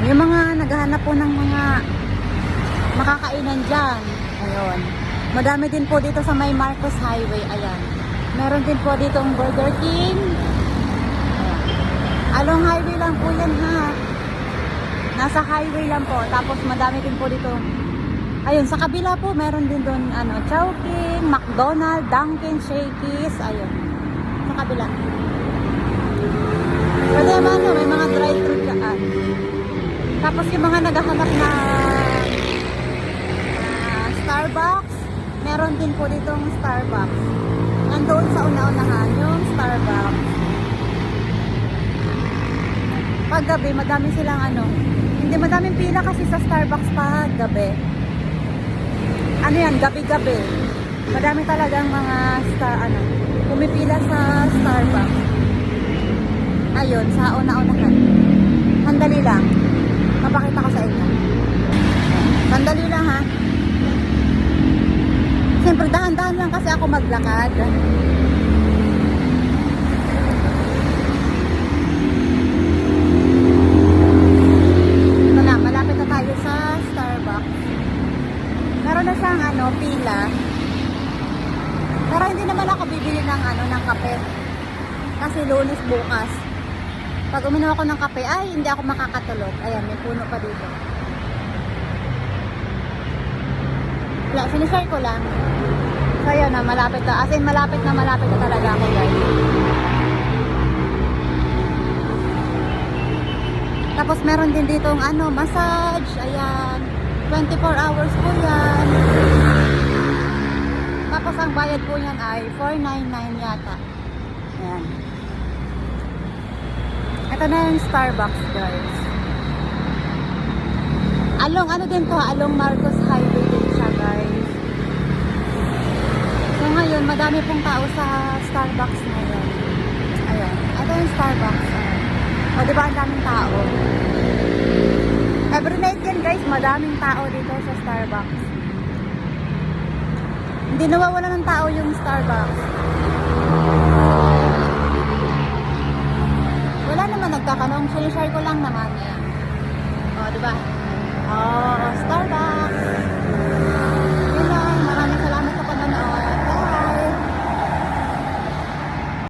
Yung mga naghahanap po ng mga makakainan dyan. Ayun. Madami din po dito sa may Marcos Highway. Ayan. Meron din po dito ang Burger King. Ayan. Along highway lang po yan ha. Nasa highway lang po. Tapos madami din po dito. Ayun, sa kabila po, meron din doon, Chowking, McDonald's, Dunkin', Shakey's. Ayun. Sa kabila. Pwede naman, may mga drive-thru dyan. Tapos yung mga naghahanap na Starbucks, meron din po ditong Starbucks. Nandoon sa una-unahan yung Starbucks. Pag gabi, madami silang hindi madaming pila kasi sa Starbucks pag gabi. Ano yan, gabi-gabi. Madami talagang mga pumipila sa Starbucks. Ayun, sa una-unahan. Sandali lang. Mapakita ko sa inyo. Sandali lang ha. Siyempre, dahan-dahan lang kasi ako maglakad. Ito na, malapit na tayo sa Starbucks. Meron na siyang pila. Pero hindi naman ako bibili ng kape. Kasi Lunes bukas. Pag uminom ako ng kape, ay hindi ako makakatulog. Ayan, may puno pa dito. Wala, sinishare ko lang. So yun na, malapit na. As in, malapit na talaga ako guys. Tapos meron din dito massage. Ayan. 24 hours po yan. Tapos ang bayad po yan ay 499 yata. Ayan. Ito na yung Starbucks guys. Along din to, along Marcos Highway din siya guys. So ngayon, madami pong tao sa Starbucks ngayon. Ayan. Ito yung Starbucks. O diba ang daming tao? Every night yan guys, madaming tao dito sa Starbucks. Hindi nawawala ng tao yung Starbucks. Wala naman nagtatanong, share ko lang naman yan. O, diba? Oh, Starbucks.